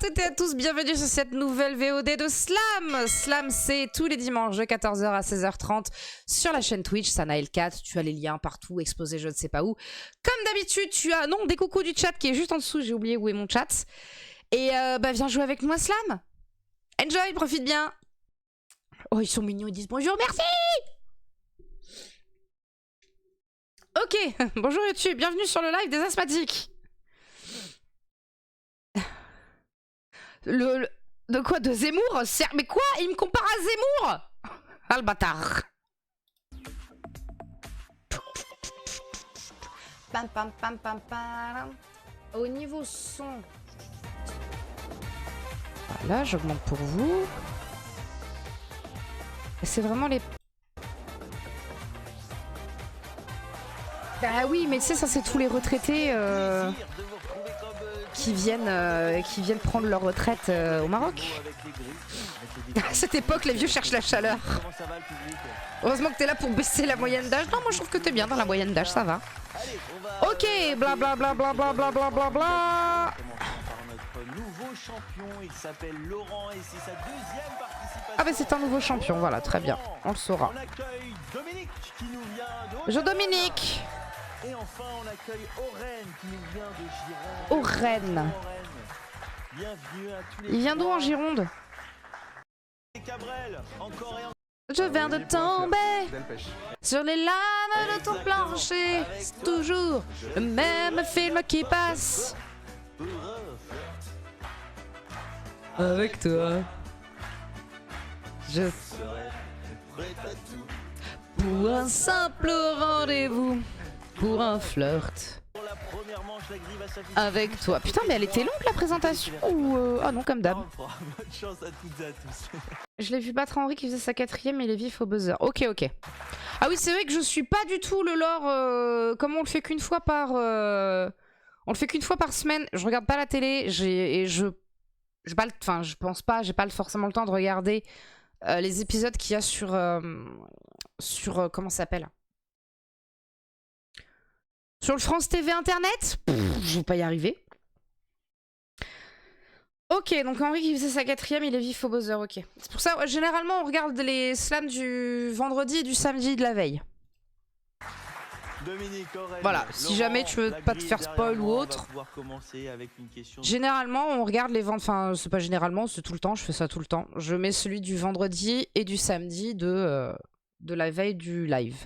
toutes et à tous, bienvenue sur cette nouvelle VOD de Slam. Slam, c'est tous les dimanches de 14h à 16h30 sur la chaîne Twitch, Sanael4. Tu as les liens partout, exposés je ne sais pas où. Comme d'habitude, tu as des coucous du chat qui est juste en dessous, j'ai oublié où est mon chat. Et viens jouer avec moi Slam. Enjoy, profite bien. Oh, ils sont mignons, ils disent bonjour, merci. Ok, bonjour YouTube, bienvenue sur le live des asthmatiques. De quoi? De Zemmour? Mais quoi? Il me compare à Zemmour? Ah le bâtard. Pam pam pam pam pam. Au niveau son. Voilà, j'augmente pour vous. C'est vraiment les... Bah oui, mais tu sais, ça c'est tous les retraités qui viennent prendre leur retraite au Maroc. À cette époque, les vieux cherchent la chaleur. Heureusement que t'es là pour baisser la moyenne d'âge. Non, moi je trouve que t'es bien dans la moyenne d'âge, ça va. Ok, bla bla bla bla bla bla bla bla bla. Ah bah c'est un nouveau champion, voilà, très bien, on le saura. Je Dominique. Et enfin, on accueille Oren qui nous vient de Gironde. Oren. Bienvenue à tous les... Il vient d'où en Gironde? Cabrel, encore et encore. Je viens de tomber sur les lames de ton plancher. C'est toujours le même film qui passe. Avec toi, je serai prêt à tout. pour un simple rendez-vous. Pour un flirt Pour la première manche, la grille va s'afficher. avec toi. Putain, mais elle était longue la présentation ou ah non, comme d'hab. Bonne chance à toutes et à tous. Je l'ai vu battre Henri qui faisait sa 4ème et il est vif au buzzer. Ok, ok. Ah oui, c'est vrai que je suis pas du tout le lore comme on le fait qu'une fois par... On le fait qu'une fois par semaine. Je regarde pas la télé et je pense pas, j'ai pas forcément le temps de regarder les épisodes qu'il y a sur... comment ça s'appelle? Sur le France TV Internet, je vais pas y arriver. Ok, donc Henri qui faisait sa 4ème, il est vif au buzzer, ok. C'est pour ça, ouais, généralement, on regarde les slams du vendredi et du samedi de la veille. Dominique, Oren, Voilà, si jamais tu veux pas te faire spoil ou autre. Généralement, on regarde les vendredis, enfin, c'est pas généralement, c'est tout le temps, je fais ça tout le temps. Je mets celui du vendredi et du samedi de la veille du live.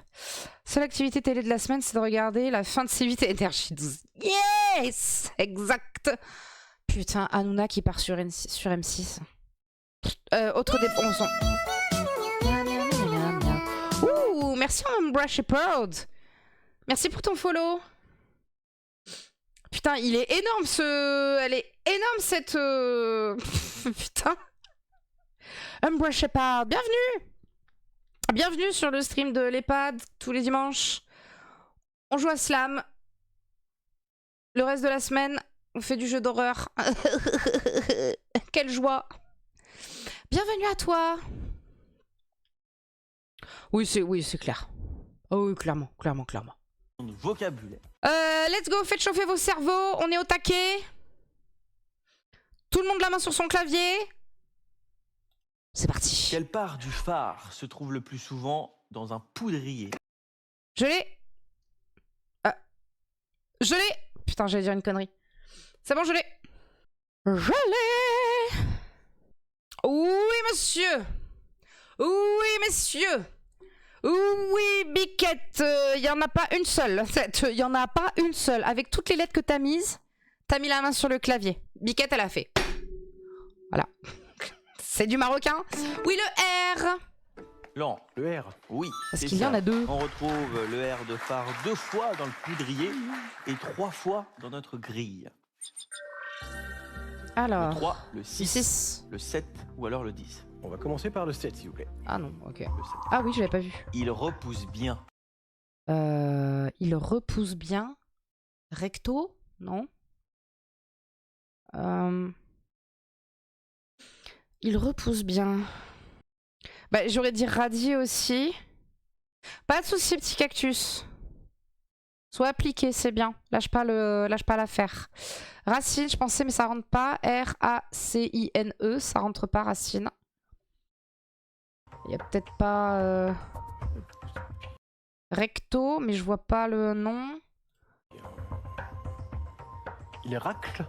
Seule activité télé de la semaine, c'est de regarder la fin de C8 et Énergie 12. Yes! Exact! Putain, Hanouna qui part sur M6. Autre dépense. Ouh, merci Umbra Shepherd. Merci pour ton follow. Putain, il est énorme ce... Elle est énorme cette... Putain. Umbra Shepherd, bienvenue! Bienvenue sur le stream de l'EHPAD, tous les dimanches. On joue à Slam. Le reste de la semaine, on fait du jeu d'horreur. Quelle joie. Bienvenue à toi. Oui, c'est clair. Oh oui, clairement. Vocabulaire. Let's go, faites chauffer vos cerveaux. On est au taquet. Tout le monde la main sur son clavier. C'est parti. Quelle part du phare se trouve le plus souvent dans un poudrier? Je l'ai. Je l'ai. Putain, j'allais dire une connerie. C'est bon, je l'ai. Je l'ai. Oui, monsieur. Oui, messieurs. Oui, Biquette. Il y en a pas une seule. Il y en a pas une seule. Avec toutes les lettres que t'as mises, t'as mis la main sur le clavier. Biquette, elle a fait. Voilà. C'est du marocain. Oui, le R. Non, le R, oui. Parce qu'il y en a deux. On retrouve le R de phare 2 fois dans le poudrier et 3 fois dans notre grille. Alors. Le 3, le 6, 6. le 7 ou alors le 10. On va commencer par le 7, s'il vous plaît. Ah non, ok. Le 7. Ah oui, je l'avais pas vu. Il repousse bien. Il repousse bien. Recto? Non. Il repousse bien. Bah, j'aurais dit radier aussi. Pas de souci, petit cactus. Soit appliqué, c'est bien. Lâche pas l'affaire. Racine, je pensais, mais ça rentre pas. R-A-C-I-N-E, ça rentre pas, racine. Il y a peut-être pas... Recto, mais je vois pas le nom. Il est racle.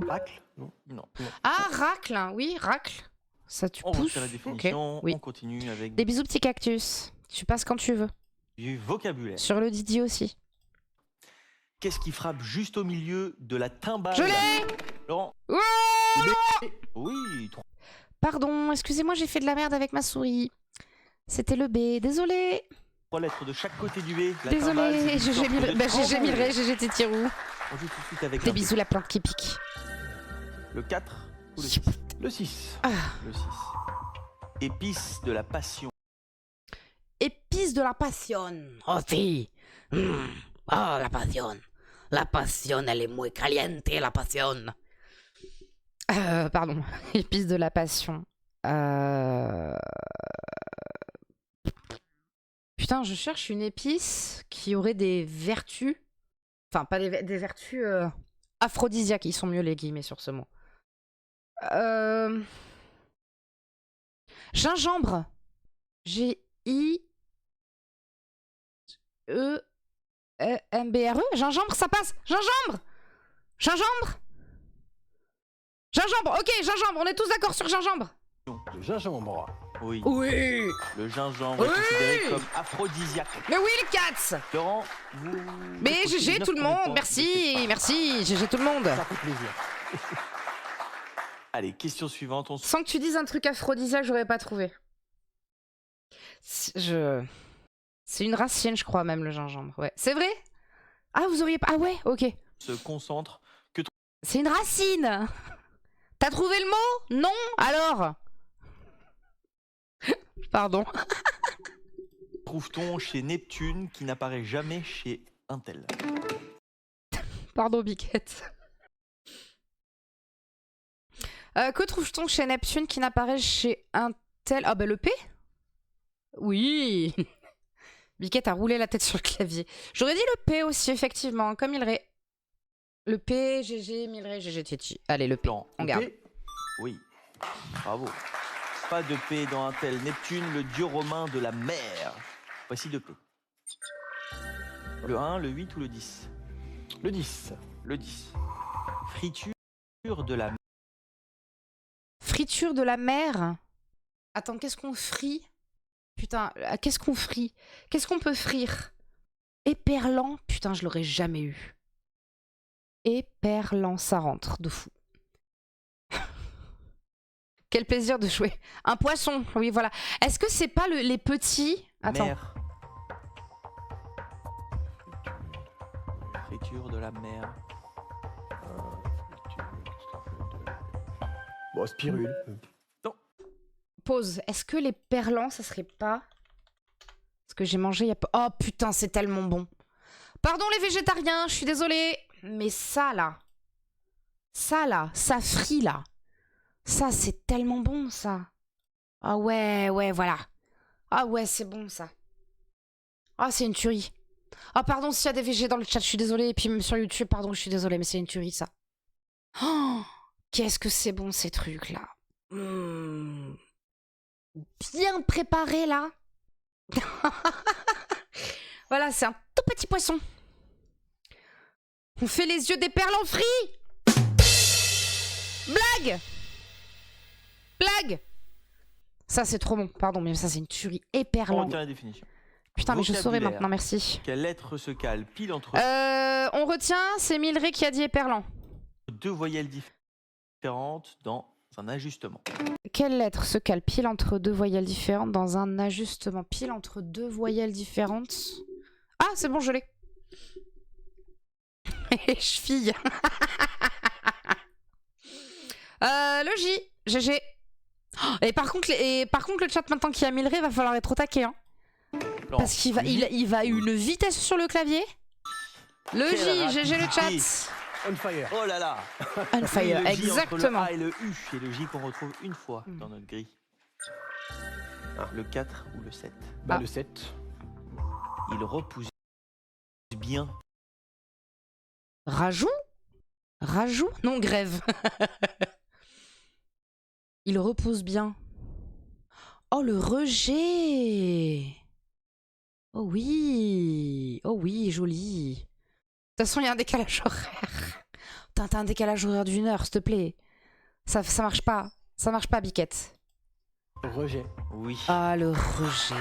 Racle? Non. Non. Ah, racle, oui, racle. Ça tu On pousses. retire la définition, Ok, oui. on continue avec Des bisous, petit cactus. Tu passes quand tu veux. du vocabulaire. Sur le Didi aussi. Qu'est-ce qui frappe juste au milieu de la timbale? Je l'ai! Laurent? Ouais. Oui, Pardon, excusez-moi, j'ai fait de la merde avec ma souris. C'était le B, désolé. 3 lettres de chaque côté du B. La timbale, Désolé, c'est une sorte de GG tambour. Milray, GG Tétirou. On joue tout de suite avec Des un bisous, la plante qui pique. Le 4 ou le 6? Le 6. Ah. Le 6. Épice de la passion. Épice de la passion. Oh sí. Oh, la pasión. La pasión, elle est muy caliente, la pasión. Pardon, épice de la passion. Putain, je cherche une épice qui aurait des vertus. Enfin, pas des vertus aphrodisiaques. Ils sont mieux les guillemets sur ce mot. Gingembre. G-I-E-M-B-R-E. Gingembre, ça passe. Gingembre. Gingembre. Gingembre, ok, gingembre, on est tous d'accord sur gingembre. Le gingembre. Oui. Oui. Le gingembre est Oui. considéré comme aphrodisiaque. Mais oui, les cats. Laurent, vous... Mais vous GG neuf tout le premiers monde, points. merci, merci, GG tout le monde. Ça fait plaisir. Allez, question suivante. On se... Sans que tu dises un truc aphrodisiaque, j'aurais pas trouvé. C'est une racine, je crois, même, le gingembre. Ouais. C'est vrai? Ah, vous auriez pas... Ah ouais, ok. se concentre. C'est une racine. T'as trouvé le mot? Non? Alors? Pardon. Trouve-t-on chez Neptune qui n'apparaît jamais chez un tel? Pardon, Biquette. Que trouve-t-on chez Neptune qui n'apparaît chez un tel... Ah bah le P? Oui. Biquette a roulé la tête sur le clavier. J'aurais dit le P aussi, effectivement, comme Milray. Le P, GG, Milray, GG, Titi. Allez, le P, Non. on garde. Et Oui. Bravo. Pas de P dans un tel. Neptune, le dieu romain de la mer. Voici 2 P. Le 1, le 8 ou le 10? le 10. Le 10. Friture de la mer. Friture de la mer. Attends, qu'est-ce qu'on frit? Putain, qu'est-ce qu'on frit? Qu'est-ce qu'on peut frire? Éperlant. Putain, je l'aurais jamais eu. Éperlant, ça rentre de fou. Quel plaisir de jouer. Un poisson, oui, voilà. Est-ce que c'est pas les petits... Attends. Mer. Friture de la mer. Bon, spirule. Pause. Est-ce que les perlants, ça serait pas... Parce que j'ai mangé il y a peu... Oh putain, c'est tellement bon. Pardon les végétariens, je suis désolée. Mais ça là, ça frit là. Ça, c'est tellement bon ça. Ah ouais, ouais, voilà. Ah ouais, c'est bon ça. Ah, c'est une tuerie. Ah pardon s'il y a des végés dans le chat, je suis désolée. Et puis même sur YouTube, pardon, je suis désolée, mais c'est une tuerie ça. Oh, qu'est-ce que c'est bon ces trucs là. Bien préparé là. Voilà, c'est un tout petit poisson. On fait les yeux des perles frits. Blague. Blague. Ça c'est trop bon, pardon, mais ça c'est une tuerie On éperlant. retient la définition. Putain, mais je saurais Vocabulaire. maintenant, merci. Quelle lettre se cale pile entre On retient, c'est Milray qui a dit éperlant. 2 voyelles différentes dans un ajustement? Quelle lettre se cale pile entre 2 voyelles différentes dans un ajustement? Pile entre 2 voyelles différentes. Ah, c'est bon, je l'ai. Cheville. Le J. GG. Oh, et par contre, le chat maintenant qui a Milray, va falloir être au taquet. Hein. Non. Parce qu'il va, il va à une vitesse sur le clavier. Le Quelle J, GG le chat. rapidité. On fire. Oh là là. On fire, Le J entre le exactement. A et le U, et le J qu'on retrouve une fois dans notre grille. Le 4 ou le 7? Bah, Ah. le 7. Il repousse Bien. Rajout? Rajout? Non, grève. Il repose bien. Oh, le rejet! Oh oui, joli. De toute façon, il y a un décalage horaire. T'as un décalage horaire d'une heure, s'il te plaît. Ça marche pas. Ça marche pas, Biquette. Rejet. Oui. Ah, le rejet.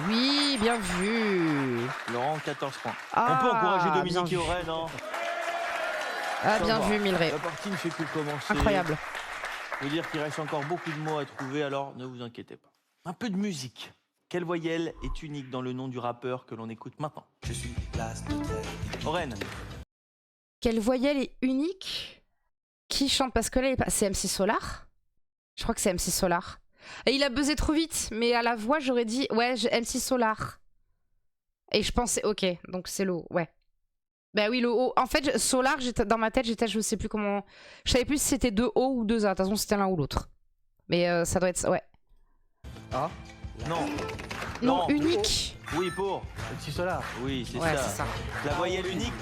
Oui, bien vu. Laurent, 14 points. Ah, On peut encourager bien Dominique vu. et Aurène, hein. Ah, Ça bien va. vu, Milray. La partie ne fait que commencer. Incroyable. Je veux dire qu'il reste encore beaucoup de mots à trouver, alors ne vous inquiétez pas. Un peu de musique. Quelle voyelle est unique dans le nom du rappeur que l'on écoute maintenant? Je suis Aurène. Quelle voyelle est unique? Qui chante? Parce que là, c'est MC Solar. Je crois que c'est MC Solar. Et il a buzzé trop vite, mais à la voix, j'aurais dit, ouais, MC Solar. Et je pensais, ok, donc c'est le haut, ouais. Bah oui, le haut. En fait, Solar, dans ma tête, je sais plus comment. Je savais plus si c'était 2 O ou 2 A. De toute façon, c'était l'un ou l'autre. Mais ça doit être. Ouais. Ah. Non. Non, unique. Oui, pour. MC Solar. Oui, c'est Ouais, ça. c'est ça. La voyelle unique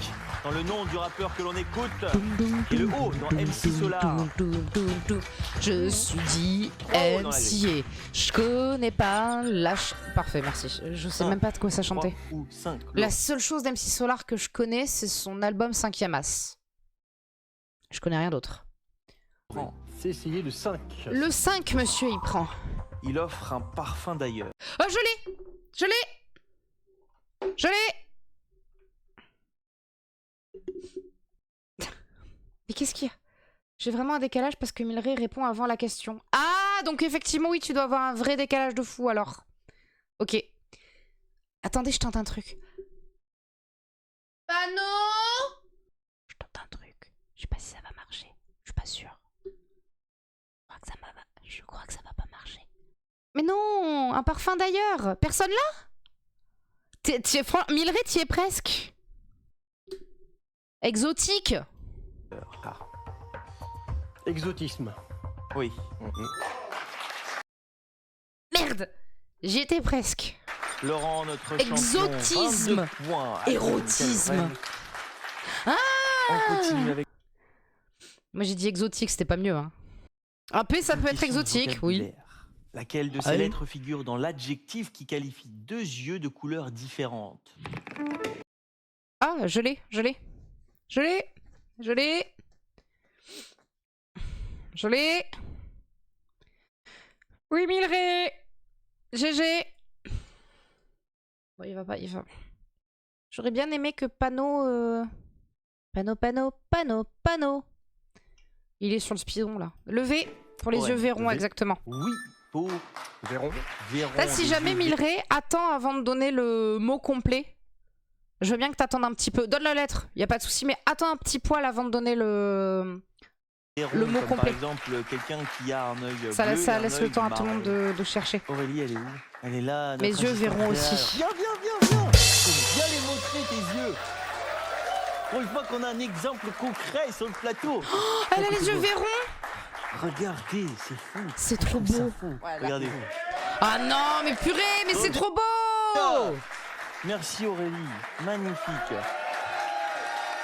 dans le nom du rappeur que l'on écoute. Et le haut dans MC Solar. Je suis dit Oh, dans la MC. Je connais pas la. Parfait, merci. Je sais même pas de quoi ça chantait. 3 ou 5. La seule chose d'MC Solar que je connais, c'est son album 5e As. Je connais rien d'autre. C'est essayer le 5. Le 5, monsieur, il prend. Il offre un parfum d'ailleurs. Oh, je l'ai! Je l'ai! Je l'ai! Mais qu'est-ce qu'il y a? J'ai vraiment un décalage parce que Milray répond avant la question. Ah, donc effectivement, oui, tu dois avoir un vrai décalage de fou alors. Ok. Attendez, je tente un truc. Ah non! Je tente un truc. Je sais pas si ça va marcher. Je suis pas sûre. Je crois que ça va pas marcher. Mais non! Un parfum d'ailleurs! Personne là? Milray, t'y es presque. Exotique. Exotisme. Oui. Merde! J'y étais presque. Laurent, notre Exotisme. champion, 22 points. Érotisme. Allez, Ah! on continue avec Moi j'ai dit exotique, c'était pas mieux. Hein. Un P, ça peut être question de exotique, oui. vocabulaire. Laquelle de ces Allez. lettres figure dans l'adjectif qui qualifie 2 yeux de couleurs différentes? Ah, je l'ai. Oui, Milray. GG. Bon, il va. J'aurais bien aimé que Panneau... Panneau. Il est sur le spion, là. Levé pour les Ouais, yeux verrons, levé. exactement. Oui, pour Véron. Véron. Là, si les jamais yeux Milray attend avant de donner le mot complet, je veux bien que t'attendes un petit peu. Donne la lettre, y a pas de souci, mais attends un petit poil avant de donner le... Véron, le mot comme complet. Par exemple, quelqu'un qui a un œil bleu Ça laisse, et un laisse œil le temps à tout le monde marron. de chercher. Aurélie, elle est où? Elle est là. Mes notre yeux assistante verront réelle. aussi. Viens. Viens les montrer tes yeux. Pour une fois qu'on a un exemple concret sur le plateau. Elle a les yeux verrons. Regardez, c'est fou. C'est trop beau. Regardez. Ah non, mais purée, mais c'est trop beau. Merci Aurélie, magnifique.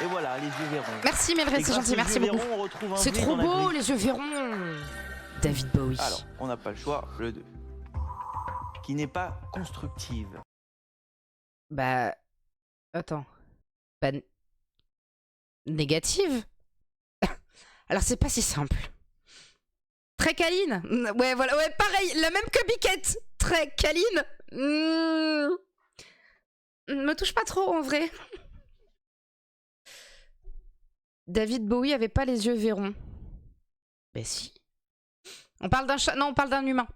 Et voilà, les yeux verrons. Merci Milray, Et c'est grâce gentil, aux merci yeux beaucoup. verrons, on retrouve un C'est V trop dans la beau, grille. les yeux verrons. David Bowie. Alors, on n'a pas le choix, le 2. Qui n'est pas constructive. Bah... Attends. Bah... Négative. Alors c'est pas si simple. Très câline. Ouais, voilà, ouais, pareil, la même que Biquette. Très câline. Me touche pas trop en vrai. David Bowie avait pas les yeux verrons. Ben si. On parle d'un chat. Non, on parle d'un humain.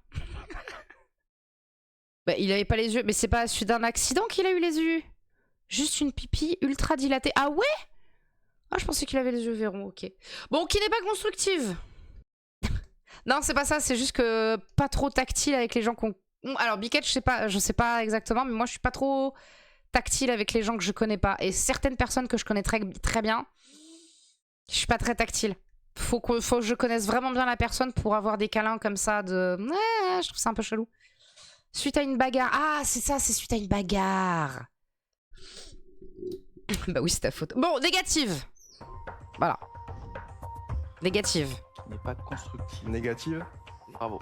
Bah, il avait pas les yeux. Mais c'est pas suite d'un accident qu'il a eu les yeux. Juste une pipi ultra dilatée. Ah ouais? Ah, je pensais qu'il avait les yeux verrons, ok. Bon, qui n'est pas constructive. Non, c'est pas ça, c'est juste que pas trop tactile avec les gens qu'on... Alors, Biquette, je sais pas exactement, mais moi, je suis pas trop tactile avec les gens que je connais pas. Et certaines personnes que je connais très bien, je suis pas très tactile. Faut que je connaisse vraiment bien la personne pour avoir des câlins comme ça de... je trouve ça un peu chelou. Suite à une bagarre. Ah, c'est ça, c'est suite à une bagarre. Bah oui, c'est ta faute. Bon, négative. Voilà. Négative. Qui n'est pas constructive. Négative. Bravo.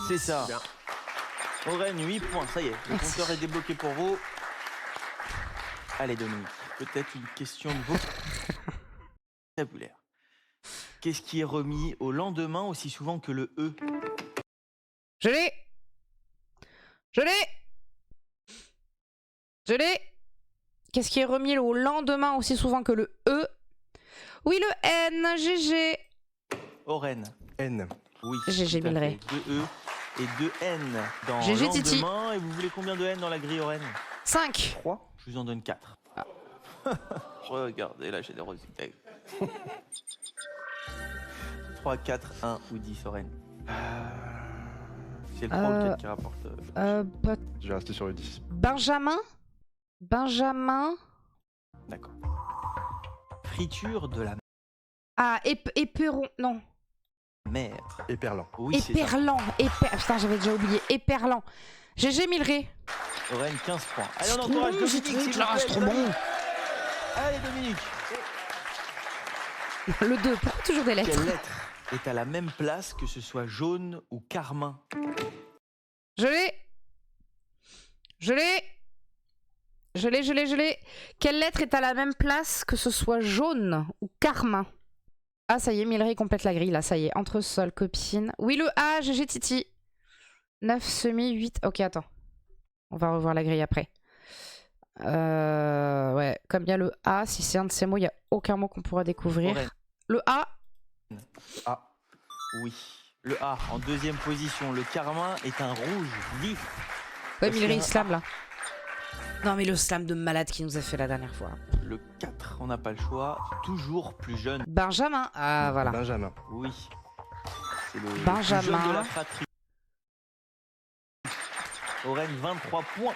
C'est ça. Bien. Oren, 8 points, ça y est. Le Merci. compteur est débloqué pour vous. Allez, Dominique, peut-être une question de vocabulaire. Qu'est-ce qui est remis au lendemain aussi souvent que le E? Je l'ai. Je l'ai. Je l'ai. Qu'est-ce qui est remis au lendemain aussi souvent que le E? Oui, le N. GG. Oren. N. Oui. GG tout à Milleray. fait. 2 E et 2 N dans GG Titi. lendemain. Et vous voulez combien de N dans la grille, Oren? 5. 3. Je vous en donne 4. Regardez la générosité. 3, 4, 1 ou 10, Oren. C'est le 3 ou le 4 qui rapporte. Je vais rester sur le 10. Benjamin. D'accord. Friture de la Ah, éperon. Non. mer. Éperlant. Oui, c'est ça. Éperlant. Putain, j'avais déjà oublié. Éperlant. GG Milleray. Oren, 15 points. Allez, on C'est encourage trop bon, Dominique, ce s'il truc, vous là, plaît, c'est trop Dominique. bon. Allez, Dominique. Le 2. Pourquoi toujours des lettres? Quelle lettre est à la même place que ce soit jaune ou carmin? Je l'ai. Je l'ai. Je l'ai. Quelle lettre est à la même place que ce soit jaune ou carmin? Ah, ça y est, Milleray complète la grille, là, ça y est. Entresol, copine. Oui, le A, GG Titi. 9, semi, 8. Ok, attends. On va revoir la grille après. Ouais, comme il y a le A, si c'est un de ces mots, il n'y a aucun mot qu'on pourra découvrir. Oren. Le A. A. Oui. Le A en deuxième position. Le carmin est un rouge vif. Ouais, Parce Milleray, qu'il y il a un slam, là. Non, mais le slam de malade qu'il nous a fait la dernière fois. Le 4, on n'a pas le choix. Toujours plus jeune. Benjamin. Ah, voilà. Benjamin. Oui. C'est le Benjamin. plus jeune de la fratrie. Oren, 23 points.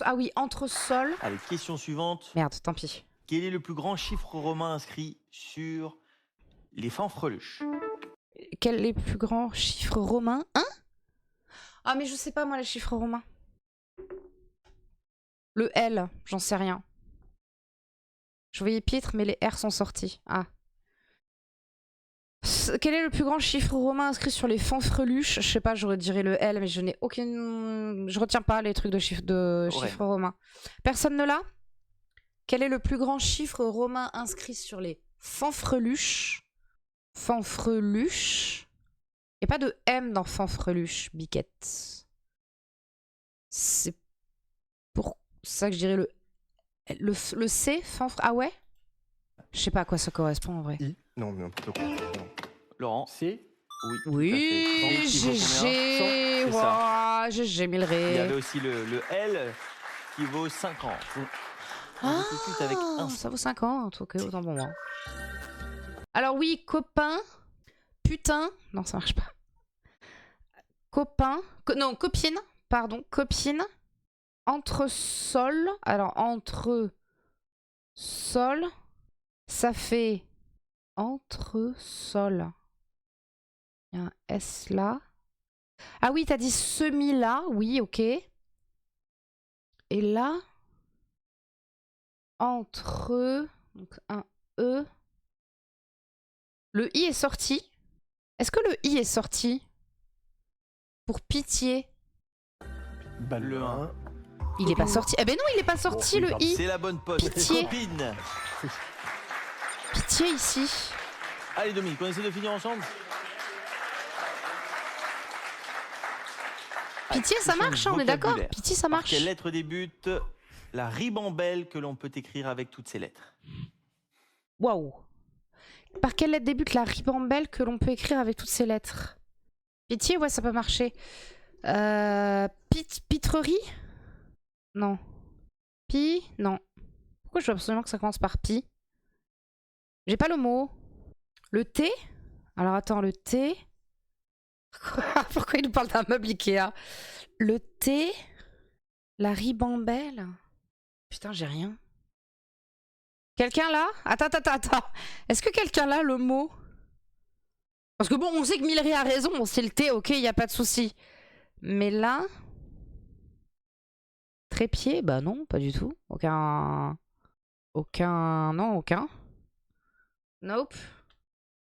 Ah oui, entresol. Allez, question suivante. Merde, tant pis. Quel est le plus grand chiffre romain inscrit sur les fanfreluches? Quel est le plus grand chiffre romain? Hein? Ah, mais je sais pas, moi, les chiffres romains. Le L, j'en sais rien. Je voyais Piètre, mais les R sont sortis. Ah. Quel est le plus grand chiffre romain inscrit sur les fanfreluches? Je sais pas, j'aurais dirais le L, mais je n'ai aucune... Je retiens pas les trucs de chiffres romains. Personne ne l'a? Quel est le plus grand chiffre romain inscrit sur les fanfreluches? Fanfreluches. Il n'y a pas de M dans fanfreluche, biquette. C'est pour ça que je dirais le C, Ah ouais? Je sais pas à quoi ça correspond en vrai. I. Non, mais n'importe quoi. Non. Laurent? C. Oui. tout à Oui, fait. Donc, il vaut combien? GG. C'est ça. Wow, GG Il y Milleray. avait aussi le L qui vaut 50. On joue tout de suite avec un. Ça vaut 50, ok, autant pour moi. Alors oui, copain, putain, non ça marche pas. Copain, non, copine, pardon, copine, entresol, alors entresol, ça fait entresol. Il y a un S là. Ah oui, t'as dit semi là, oui, ok. Et là, entre, donc un E. Le I est sorti. Est-ce que le I est sorti? Pour pitié. Le 1. Il est pas sorti. Eh ben non, il est pas sorti oui, le pardon. I. C'est la bonne poste. Pitié. Copine. Pitié ici. Allez Dominique, on essaie de finir ensemble. Pitié, ça question marche, de on est d'accord? vocabulaire. Pitié, ça Par marche. quelle lettre débute la ribambelle que l'on peut écrire avec toutes ces lettres? Waouh. Par quelle lettre débute la ribambelle que l'on peut écrire avec toutes ces lettres? Pitié, ouais, ça peut marcher. Pitrerie? Non. Pi? Non. Pourquoi je veux absolument que ça commence par pi? J'ai pas le mot. Le T? Alors attends, le T... Pourquoi il nous parle d'un meuble Ikea? Le T... La ribambelle? Putain, j'ai rien. Quelqu'un là? Attends. Est-ce que quelqu'un là le mot? Parce que bon, on sait que Milleray a raison, bon, c'est le T, ok, y a pas de souci. Mais là... Trépied? Bah non, pas du tout. Aucun... Aucun... Non, aucun. Nope.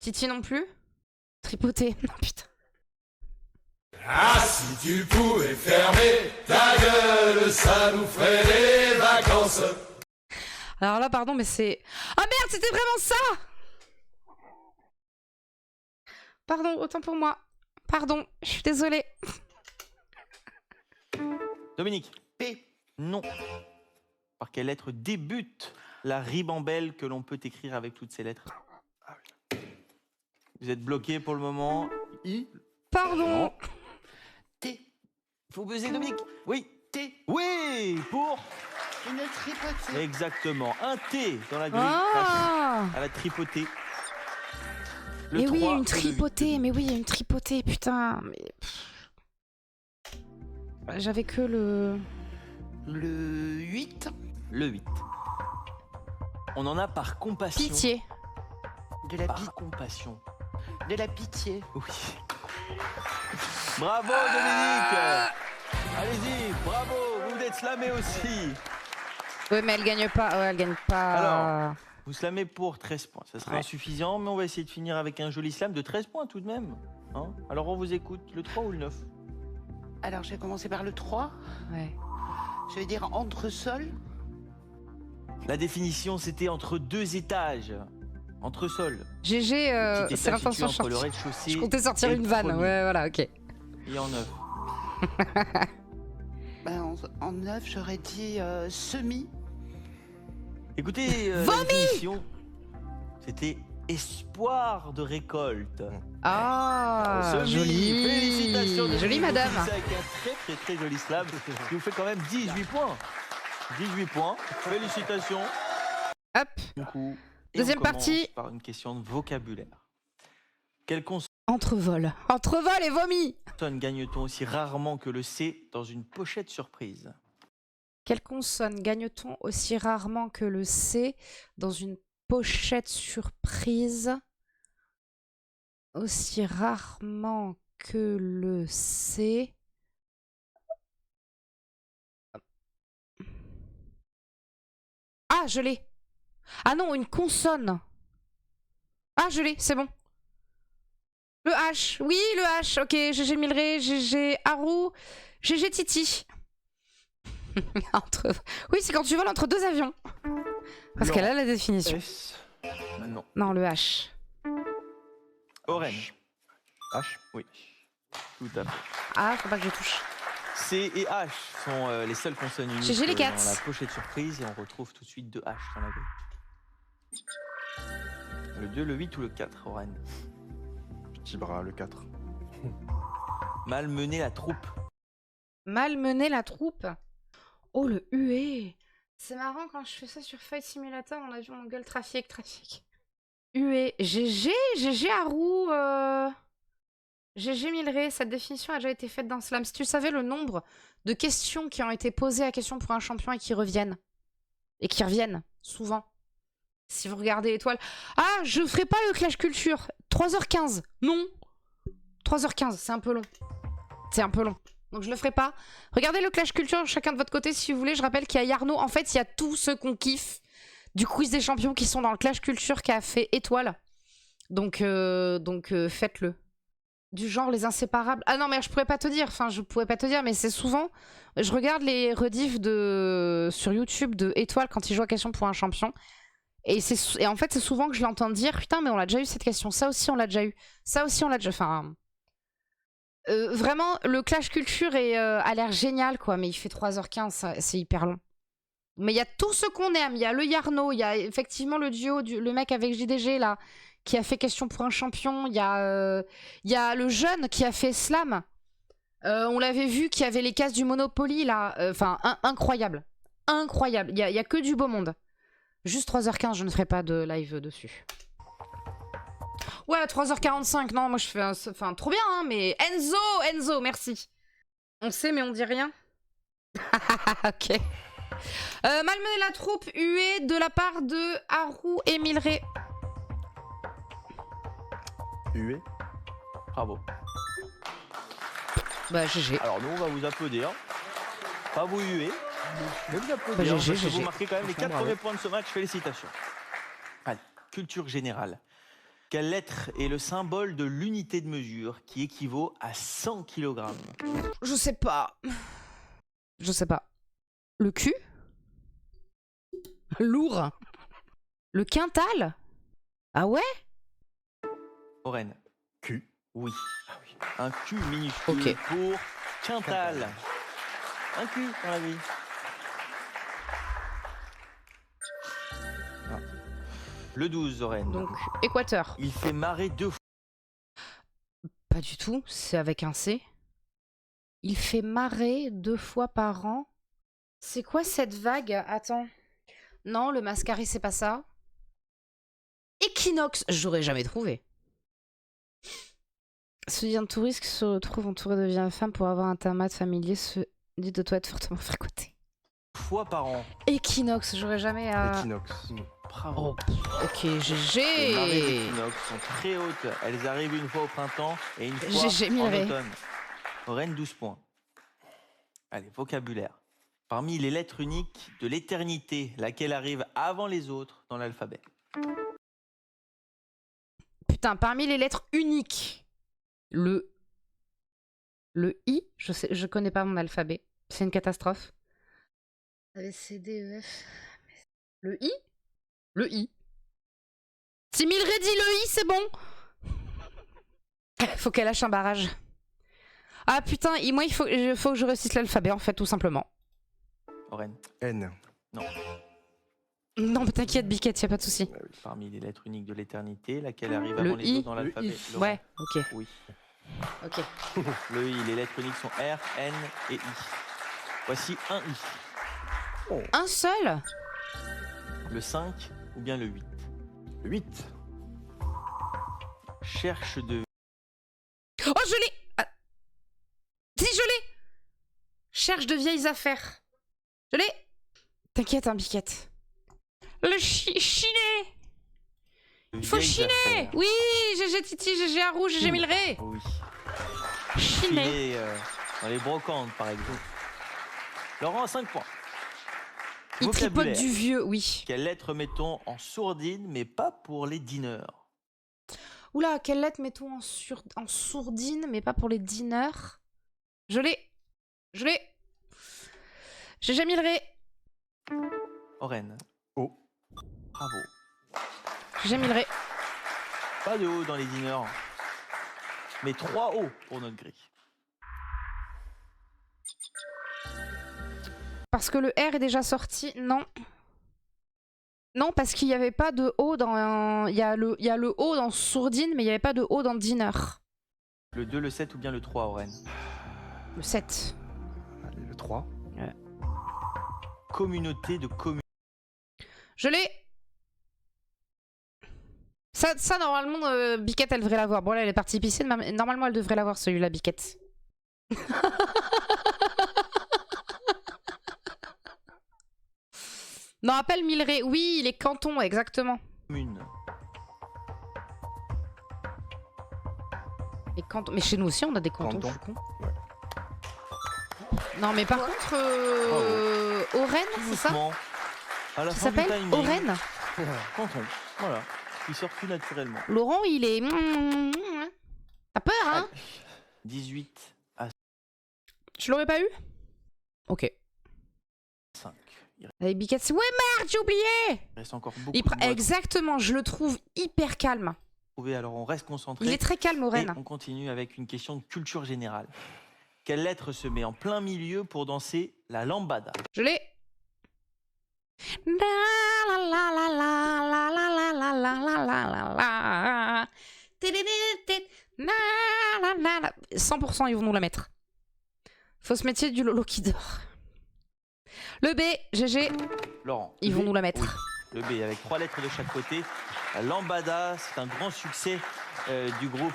Titi non plus. Tripoté. Non, putain. Ah, si tu pouvais fermer ta gueule, ça nous ferait des vacances. Alors là, pardon, mais c'est... Ah merde, c'était vraiment ça! Pardon, autant pour moi. Pardon, je suis désolée. Dominique. P. Non. Par quelle lettre débute la ribambelle que l'on peut écrire avec toutes ces lettres? Vous êtes bloqué pour le moment. I. Pardon. Non. T. Faut buzzer, Dominique. Oui. T. Oui, pour... Une tripotée. Exactement. Un T dans la grille. Ah! À la tripotée. Le Mais oui, 3 et une le tripotée, 8. mais oui, une tripotée, putain. Mais... J'avais que le... Le 8. Le 8. On en a par compassion. Pitié. De la, Par compassion. de la pitié. Oui. Bravo, Dominique. Allez-y, bravo. Vous êtes slamé aussi. Ouais, mais elle gagne pas. Ouais, elle gagne pas. Alors, vous slamez pour 13 points. Ça sera Ouais. insuffisant, mais on va essayer de finir avec un joli slam de 13 points tout de même. Hein, alors, on vous écoute. Le 3 ou le 9? Alors, je vais commencer par le 3. Ouais. Je vais dire entresol. La définition, c'était entre deux étages. Entresol. GG, Petit c'est étage situé l'intention entre le sortie. rez-de-chaussée. Je comptais sortir et une le vanne. premier. Ouais, voilà, ok. Et en 9. Ben, en 9, j'aurais dit semi. Écoutez, la définition, c'était espoir de récolte. Ah, Semi, joli. félicitations. Jolie Dominique, madame. vous finissez avec un très joli slam qui vous fait quand même 18 points. 18 points. Félicitations. Hop. Du coup, et Deuxième on commence partie. par une question de vocabulaire. Quelle Entrevol. Entrevol et vomi. consonne gagne-t-on aussi rarement que le C dans une pochette surprise? Quelle consonne gagne-t-on aussi rarement que le C dans une pochette surprise? Aussi rarement que le C. Ah, je l'ai. Ah non, une consonne. Ah, je l'ai, c'est bon. Le H. Oui, le H. Ok, GG Milray, GG Haru, GG Titi. Entre... Oui, c'est quand tu voles entre deux avions. Parce qu'elle a la définition. S. Non. Non, le H. Oren. H. Oui. Tout à fait. Ah, faut pas que je touche. C et H sont les seules consonnes uniques GG les dans cats. la pochette surprise et on retrouve tout de suite 2 H dans la grille. Le 2, le 8 ou le 4, Oren? Petit bras, le 4. Malmener la troupe. Malmener la troupe. Oh, le UE. C'est marrant quand je fais ça sur Fight Simulator, on a vu mon gueule trafic. UE. GG, GG Haru. GG Milray, cette définition a déjà été faite dans Slam. Si tu savais le nombre de questions qui ont été posées à Question pour un champion et qui reviennent. Et qui reviennent, souvent. Si vous regardez l'étoile. Ah, je ferai pas le Clash Culture. 3h15. Non. 3h15, c'est un peu long. C'est un peu long. Donc je le ferai pas. Regardez le Clash Culture chacun de votre côté si vous voulez. Je rappelle qu'il y a Yarno. En fait, il y a tous ceux qu'on kiffe du quiz des champions qui sont dans le Clash Culture qui a fait étoile. Donc faites-le. Du genre les inséparables. Ah non, mais je pourrais pas te dire. Enfin, je pourrais pas te dire, mais c'est souvent. Je regarde les rediffs sur YouTube de étoile quand ils jouent à Question pour un champion. Et en fait, c'est souvent que je l'entends dire putain, mais on l'a déjà eu cette question. Ça aussi, on l'a déjà eu. Ça aussi, on l'a déjà. Enfin. Vraiment, le Clash Culture a l'air génial, quoi. Mais il fait 3h15, c'est hyper long. Mais il y a tout ce qu'on aime. Il y a le Yarno, il y a effectivement le duo, le mec avec JDG, là, qui a fait Question pour un champion. Il y a le jeune qui a fait Slam. On l'avait vu, qui avait les cases du Monopoly, là. Enfin, incroyable. Incroyable. Il y a que du beau monde. Juste 3h15, je ne ferai pas de live dessus. Ouais, 3h45, non, moi je fais enfin, trop bien, hein, mais... Enzo, merci. On sait, mais on dit rien. Ok. Malmener la troupe, huée de la part de Haru et Milray. Hué. Bravo. Bah, GG. Alors nous, on va vous applaudir. Pas vous huer. Je vais vous applaudir. GG, Parce que vous GG. marquez quand même les 4 Bravo. premiers points de ce match. Félicitations. Allez, culture générale. Quelle lettre est le symbole de l'unité de mesure qui équivaut à 100 kg? Je sais pas. Je sais pas. Le cul? Lourd. Le quintal? Ah ouais? Oren. Q. Oui. Un Q minuscule Ok. pour quintal. Un Q dans la vie. Ah. Le 12, Oren. Donc, équateur. Il fait marrer 2 fois. Pas du tout, c'est avec un C. Il fait marrer 2 fois par an. C'est quoi cette vague? Attends. Non, le mascaré, c'est pas ça. Équinoxe, j'aurais jamais trouvé. Se dit un touriste qui se retrouve entouré de vieilles femmes pour avoir un tamas familier se dit de toi être fortement fréquenté. Fois par an. Équinoxe, j'aurais jamais à... Équinoxe. Bravo. Oh, ok, Les marées GG. d'équinoxe sont très hautes. Elles arrivent une fois au printemps et une fois GG en Mireille. automne. Oren, 12 points. Allez, vocabulaire. Parmi les lettres uniques de l'éternité, laquelle arrive avant les autres dans l'alphabet? Putain, parmi les lettres uniques, le I, je connais pas mon alphabet. C'est une catastrophe. A, B, C, D, E, F. Le I? Le I. Si Mildred dit le I, c'est bon. Faut qu'elle lâche un barrage. Ah putain, moi il faut que je réussisse l'alphabet en fait, tout simplement. Oren. N. Non, mais t'inquiète, Biquette, y a pas de souci. Parmi les lettres uniques de l'éternité, laquelle arrive Le avant les I. autres dans l'alphabet? I. Laurent. Ouais, ok. Oui. Ok. Le I, les lettres uniques sont R, N et I. Voici un I. Un seul? Le 5 ou bien le 8. 8. Cherche de... Oh, je l'ai! Ah. Si, je l'ai! Cherche de vieilles affaires. Je l'ai! T'inquiète, hein, Biquette. Le chiner! Il faut vieilles chiner! affaires. Oui! GG Titi, GG Arou, GG Milleray! Oui. Chiner! Filer, dans les brocantes, par exemple. Laurent, 5 points. Il tripote Vocabulaire. du vieux, oui. Quelle lettre mettons en sourdine, mais pas pour les dîners? Oula, quelle lettre mettons en sourdine, mais pas pour les dîners? Je l'ai! Je l'ai! GG Milleray! Oren. O. Bravo. GG Milleray. Pas de O dans les dîners, mais 3 O pour notre grille. Parce que le R est déjà sorti, non. Non, parce qu'il n'y avait pas de O dans... Il y a le O dans sourdine, mais il n'y avait pas de O dans dîner. Le 2, le 7 ou bien le 3, Oren? Le 7. Allez, le 3. Communauté de communes. Je l'ai. Ça normalement, Biquette, elle devrait l'avoir. Bon, là, elle est partie pisser. Normalement, elle devrait l'avoir, celui-là, Biquette. Non, appelle Milleray. Oui, les cantons, exactement. Commune. Les cantons. Mais chez nous aussi, on a des cantons. Cantons. Je suis con. Ouais. Non, mais par contre, Oren, c'est ça? Doucement. À la Qui fin du s'appelle timing, Oren? Canton. Voilà. Il sort tout naturellement. Laurent, il est... T'as peur, hein? 18 à Je l'aurais pas eu? Ok. 5. Il Avec Biquette, c'est... Ouais, merde, j'ai oublié! reste encore beaucoup Il de mots à Exactement, je le trouve hyper calme. trouver. Alors on reste concentré. Il est très calme, Et Oren. on continue avec une question de culture générale. Quelle lettre se met en plein milieu pour danser la lambada? Je l'ai. La la la la la la la la la la la la. Na, la, la, la. 100% ils vont nous la mettre. Fausse métier du Lolo qui dort. Le B, GG, Laurent. ils vont B, nous la mettre. oui. Le B avec 3 lettres de chaque côté. La lambada, c'est un grand succès du groupe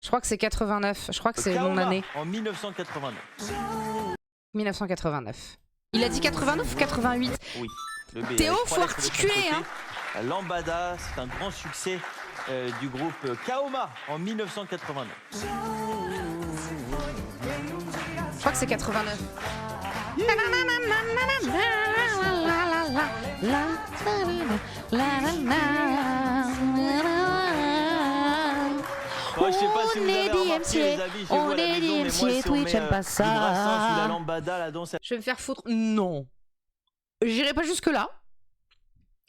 Je crois que c'est 89. Je crois que c'est mon Kaoma année. en 1989. 1989. Il a dit 89 ou 88? Oui. Le B Théo, avec 3 faut lettres de chaque articuler, côté. hein. La lambada, c'est un grand succès du groupe Kaoma en 1989. Je crois que c'est 89. Ouais, je sais pas si vous On est avez remarqué, les amis, chez vous à la maison, mais moi, si on met, j'aime pas du Brassens ou la ça. lambada, la danse, Je vais me faire foutre. Non. J'irai pas jusque-là.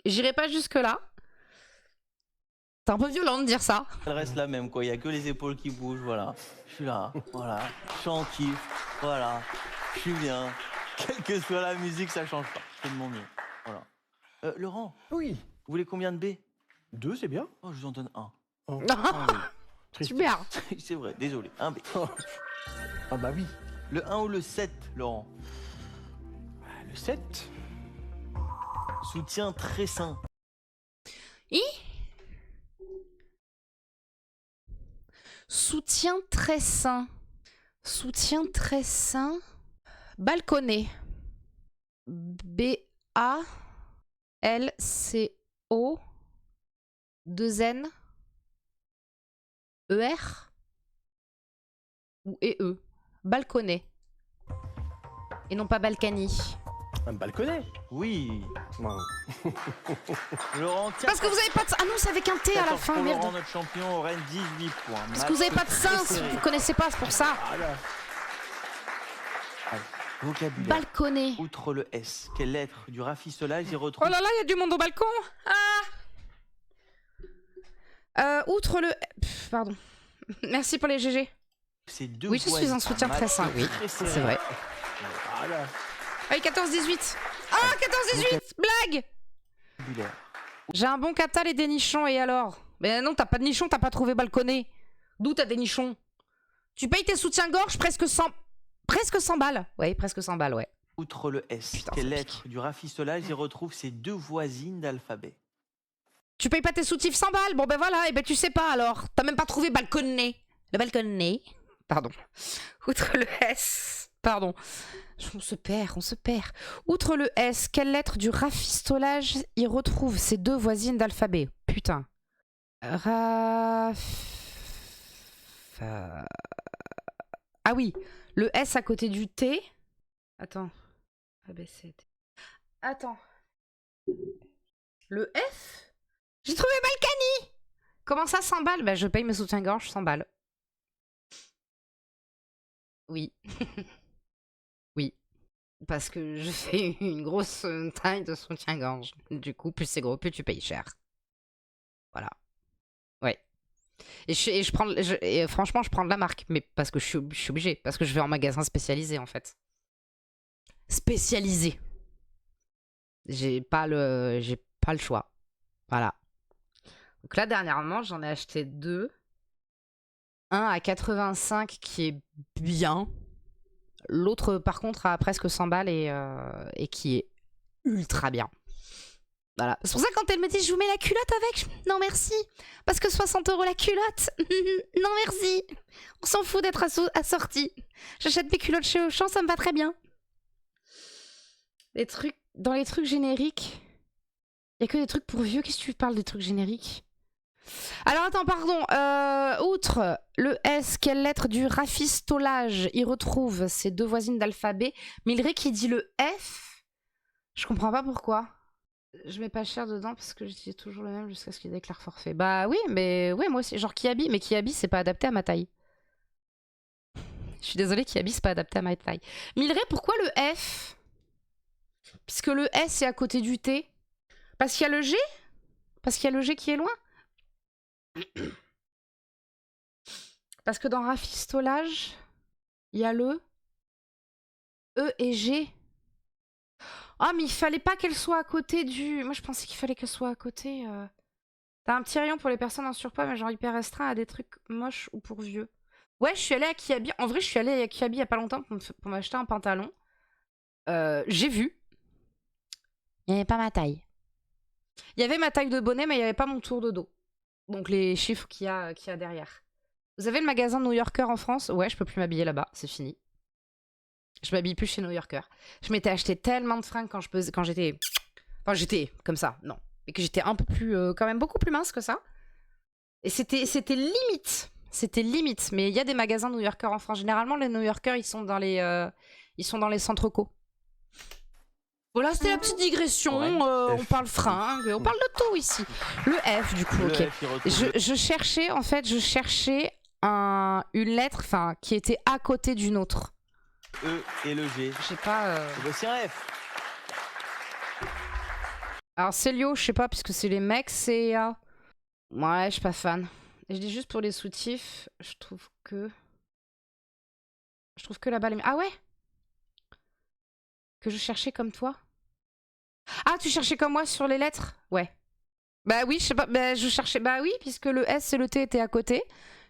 J'irai pas jusque-là. C'est un peu violent de dire ça. elle reste la même, quoi. Il y a que les épaules qui bougent, voilà. Je suis là, voilà. Je suis en kiff, voilà. Je suis bien. Quelle que soit la musique, ça change pas. Je fais de mon mieux, voilà. Laurent, Oui. vous voulez combien de B? 2, c'est bien. Oh, je vous en donne un. Oh. Un B. Triste. Super. C'est vrai, désolé, un B. Ah bah oui. Le 1 ou le 7, Laurent? Le 7. Soutien très sain. Soutien très sain. Soutien très sain. Balconné. B-A-L-C-O 2-N E-R ou E-E. Balconné. Et non pas Balkany. Un balconnet. Oui. Wow. Laurent, tiens. Parce que vous avez pas de... Ah non, c'est avec un T à la 14 fin, pour merde. Laurent, notre champion, Rennes, 18 points. Parce que vous avez pas de Match sens, serré. vous connaissez pas, c'est pour ça. Ah là. Vocabulaire. Balconné. Outre le S, quelle lettre du rafistolage y retrouve Oh là là, il y a du monde au balcon. Outre le... Pff, pardon. Merci pour les GG. ces deux Oui, je suis voisins. un soutien très Match sain, oui, très serré. c'est vrai. Ah là. Allez, 14-18. Ah, 14-18. Blague. Vocabulaire. J'ai un bon catal et des nichons, et alors? Mais non, t'as pas de nichons, t'as pas trouvé balconné. D'où t'as des nichons? Tu payes tes soutiens-gorge presque 100 balles. Ouais, presque 100 balles, ouais. Outre le S, Putain, quelle ça lettre du rafistolage y retrouve ces deux voisines d'alphabet? Tu payes pas tes soutifs 100 balles? Bon ben voilà, et ben tu sais pas alors. T'as même pas trouvé balconné. Le balconné. Pardon. Outre le S. Pardon. On se perd, on se perd. Outre le S, quelle lettre du rafistolage y retrouve ces deux voisines d'alphabet? Putain. Ah oui, le S à côté du T. Attends. A, B, C, D. Attends. Le F? J'ai trouvé Balkany! Comment ça, 100 balles? Bah, je paye mes soutiens-gorge 100 balles. Oui. Oui. Parce que je fais une grosse taille de soutien-gorge. Du coup, plus c'est gros, plus tu payes cher. Voilà. Ouais. Et franchement, je prends de la marque. Mais parce que je suis obligée. Parce que je vais en magasin spécialisé, en fait. Spécialisé. J'ai pas le choix. Voilà. Donc là, dernièrement, j'en ai acheté deux. Un à 85 qui est bien. L'autre, par contre, à presque 100 balles et qui est ultra bien. Voilà. C'est pour ça que quand elle me dit je vous mets la culotte avec, non merci. Parce que 60 € la culotte, non merci. On s'en fout d'être assorti. J'achète mes culottes chez Auchan, ça me va très bien. Dans les trucs génériques, il n'y a que des trucs pour vieux. Qu'est-ce que tu parles des trucs génériques? Alors attends, pardon. Outre le S, quelle lettre du rafistolage y retrouve ces deux voisines d'alphabet? Milleray qui dit le F. Je comprends pas pourquoi. Je mets pas cher dedans parce que j'utilise toujours le même jusqu'à ce qu'il déclare forfait. Bah oui, mais ouais, moi aussi. Genre Kiabi, mais Kiabi, c'est pas adapté à ma taille. Je suis désolée, Kiabi, c'est pas adapté à ma taille. Milleray, pourquoi le F? Puisque le S est à côté du T. Parce qu'il y a le G? Parce qu'il y a le G qui est loin? Parce que dans rafistolage, il y a le E et G. Ah, mais il fallait pas qu'elle soit à côté du... Moi, je pensais qu'il fallait qu'elle soit à côté... T'as un petit rayon pour les personnes en surpoids, mais genre hyper restreint à des trucs moches ou pour vieux. Ouais, je suis allée à Kiabi. En vrai, je suis allée à Kiabi il y a pas longtemps pour m'acheter un pantalon. J'ai vu. Il n'y avait pas ma taille. Il y avait ma taille de bonnet, mais il n'y avait pas mon tour de dos. Donc les chiffres qu'il y a derrière. Vous avez le magasin New Yorker en France? Ouais, je peux plus m'habiller là-bas, c'est fini. Je m'habille plus chez New Yorker. Je m'étais acheté tellement de fringues quand j'étais... Enfin, j'étais comme ça, non. Et que j'étais un peu plus... quand même beaucoup plus mince que ça. Et c'était limite. C'était limite. Mais il y a des magasins New Yorker en France. Généralement, les New Yorker, ils sont dans les centres co. Voilà, c'était la petite digression. Ouais. On parle fringues, on parle de tout ici. Le F, du coup, Le ok. F, il retrouve le- Je cherchais, en fait, une lettre, enfin, qui était à côté d'une autre. E et le G. Je sais pas. Et voici un F. Alors, Célio, je sais pas, puisque c'est les mecs, c'est. Ouais, je suis pas fan. Et je dis juste pour les soutifs, je trouve que. là-bas, les. Ah ouais? Que je cherchais comme toi? Ah, tu cherchais comme moi sur les lettres? Ouais. Bah oui, je sais pas. Bah, je cherchais. Bah oui, puisque le S et le T étaient à côté.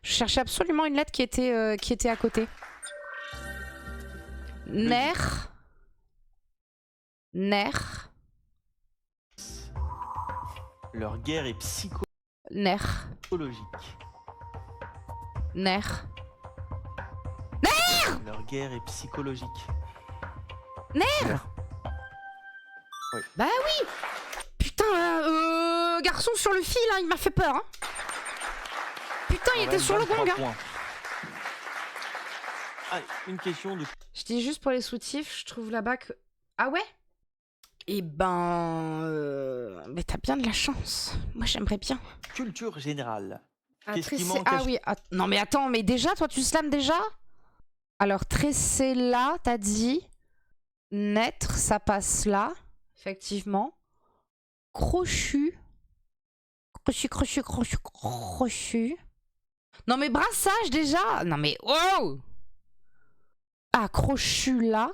Je cherchais absolument une lettre qui était à côté. Nerf. Nerf. Leur guerre est psychologique. Nerf. Nerf. Leur guerre est psychologique. Nerf. Bah oui. Putain, garçon sur le fil, hein, il m'a fait peur. Hein. Putain, il On était reste sur le 23 gong. Hein. points. Allez, une question de Je dis juste pour les soutifs, je trouve là-bas que... Ah ouais? Eh ben... Mais t'as bien de la chance. Moi, j'aimerais bien. culture générale. Qu'est-ce qui Tresser- manque Ah oui, non mais attends, mais déjà, toi, tu slams déjà? Alors, tresser là, t'as dit. Naître, ça passe là. Effectivement. Crochu. Crochu. Non mais brassage déjà. Non mais wow. Ah, crochu là.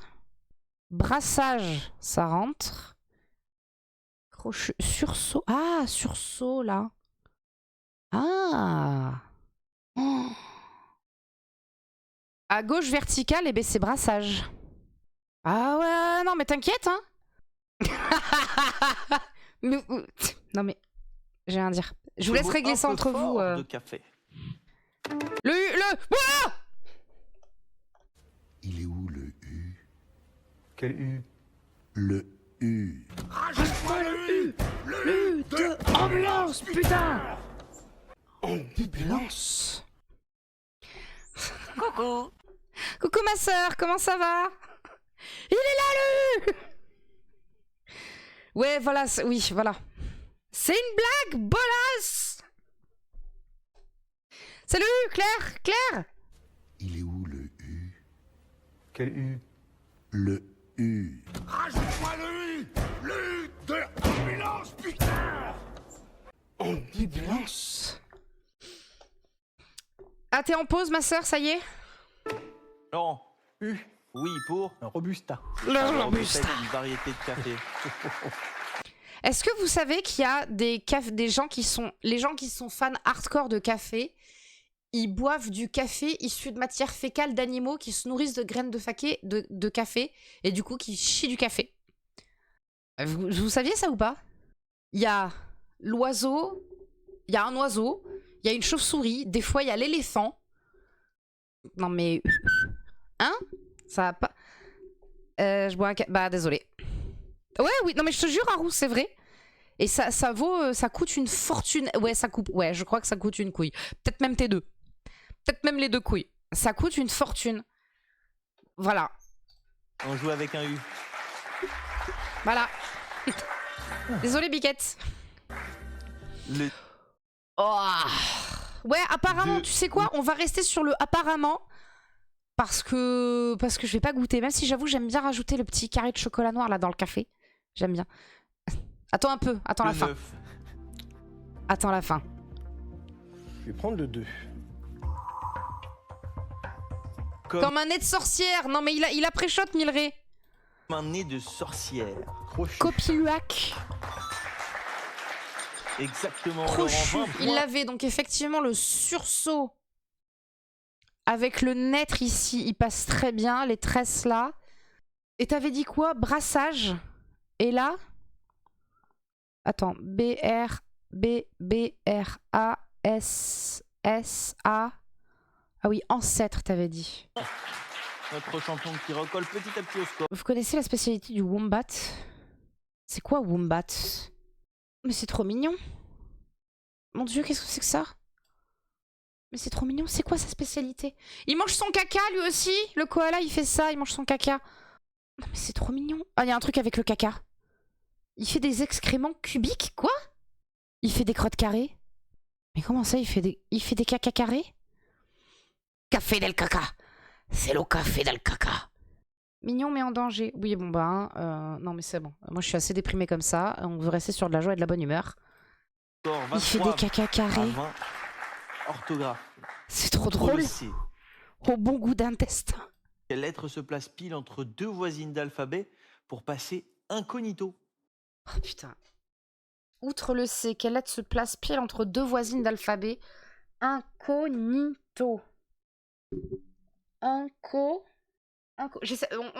Brassage, ça rentre. Crochu, sursaut. Ah, sursaut là. Ah. Oh. À gauche verticale, et ben c'est brassage. Ah ouais, non mais t'inquiète hein. Non mais j'ai rien à dire. Je vous Ce laisse mot régler un ça peu entre vous. fort de café. Voilà. Il est où le U? Quel U? Le U. Ambulance, putain. Ambulance. Coucou. Coucou ma sœur, comment ça va? Il est là le... Ouais, voilà, oui, voilà. C'est une blague, bolas. Salut, Claire. Il est où le U? Quel U? Le U. Rajoute-moi le U. Le U de ambulance, putain. Ambulance. Ah, t'es en pause, ma sœur, ça y est? Laurent, U. oui pour Un Robusta. Alors, vous faites une variété de café. Est-ce que vous savez qu'il y a des gens qui sont... Les gens qui sont fans hardcore de café, ils boivent du café issu de matières fécales d'animaux qui se nourrissent de graines de café et du coup qui chient du café. Vous saviez ça ou pas? Il y a l'oiseau, il y a un oiseau, il y a une chauve-souris, des fois il y a l'éléphant. Non mais... Hein? Ça va pas... je bois un café... Bah désolé. Ouais, oui, non mais je te jure, Haru, c'est vrai. Et ça vaut... ça coûte une fortune. Ouais, ça coûte... Ouais, je crois que ça coûte une couille. Peut-être même tes deux. Peut-être même les deux couilles. Ça coûte une fortune. Voilà. On joue avec un U. Voilà. Désolé, Biquette. Le... Oh. Ouais, apparemment, tu sais quoi? On va rester sur le apparemment. Parce que je vais pas goûter. Même si j'avoue, j'aime bien rajouter le petit carré de chocolat noir là dans le café. J'aime bien. Attends un peu. Attends la fin. 9. Attends la fin. Je vais prendre le 2. Comme un nez de sorcière. Non mais il a pré-shot, Milré. Un nez de sorcière. Crochu. Copiluac. Exactement. Crochu. Laurent, 20 Il points. l'avait donc effectivement le sursaut. Avec le naître ici, il passe très bien. Les tresses là. Et t'avais dit quoi? Brassage. Et là? Attends. B-R-A-S-S-A. Ah oui, ancêtre, t'avais dit. Notre champion qui recolle petit à petit au score. Vous connaissez la spécialité du wombat? C'est quoi wombat? Mais c'est trop mignon. Mon dieu, qu'est-ce que c'est que ça? Mais c'est trop mignon. C'est quoi sa spécialité? Il mange son caca lui aussi. Le koala, il fait ça, il mange son caca. Non mais c'est trop mignon. Ah, il y a un truc avec le caca. Il fait des excréments cubiques, quoi? Il fait des crottes carrées? Mais comment ça, il fait des caca carrés? Café del caca. C'est le café del caca. Mignon mais en danger. Oui, bon bah, non mais c'est bon. Moi je suis assez déprimée comme ça. On veut rester sur de la joie et de la bonne humeur. Score Il fait 23 des caca à carrés. 20. Orthographe. C'est trop Contrôle drôle. C. Au bon goût d'intestin. Quelle lettre se place pile entre deux voisines d'alphabet pour passer incognito? Oh putain. Outre le C, quelle lettre se place pile entre deux voisines d'alphabet? Incognito. On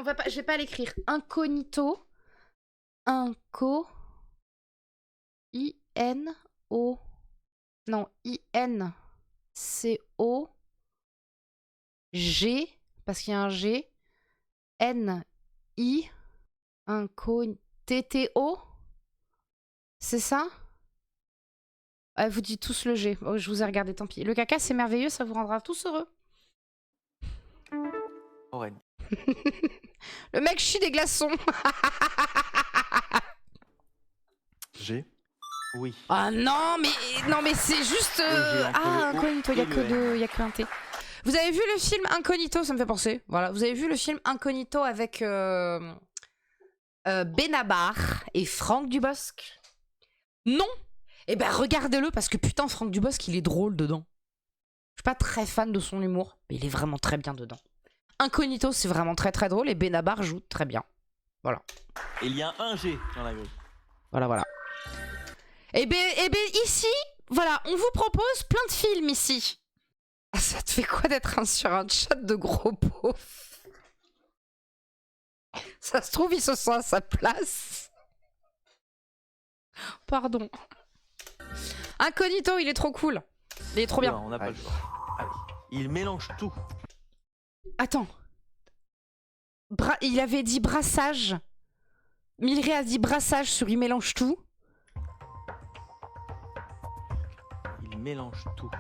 va pas, je vais pas l'écrire. Incognito. I-N-O. Non, I-N-C-O. G. Parce qu'il y a un G. N-I. T-T-O. C'est ça? Ah, vous dites tous le G. Oh, je vous ai regardé, tant pis. Le caca, c'est merveilleux, ça vous rendra tous heureux. Oren. Le mec chie des glaçons. G. Oui. Ah non, mais c'est juste. J'ai entre Ah, le O Incognito, il et le N. y a que un T. Vous avez vu le film Incognito? Ça me fait penser. Voilà, vous avez vu le film Incognito avec Benabar et Franck Dubosc? Non? Eh ben regardez-le parce que putain, Franck Dubosc, il est drôle dedans. Je suis pas très fan de son humour, mais il est vraiment très bien dedans. Incognito, c'est vraiment très très drôle et Benabar joue très bien. Voilà. Et il y a un G dans la grille. Voilà. Et ben ici, voilà, on vous propose plein de films ici. Ah, ça te fait quoi d'être sur un chat de gros pauvres? Ça se trouve, il se sent à sa place. Pardon. Incognito, il est trop cool. Il est trop bien. Non, on n'a pas le choix. Allez. Il mélange tout. Attends. Il avait dit brassage. Milré a dit brassage sur il mélange tout. Il mélange tout.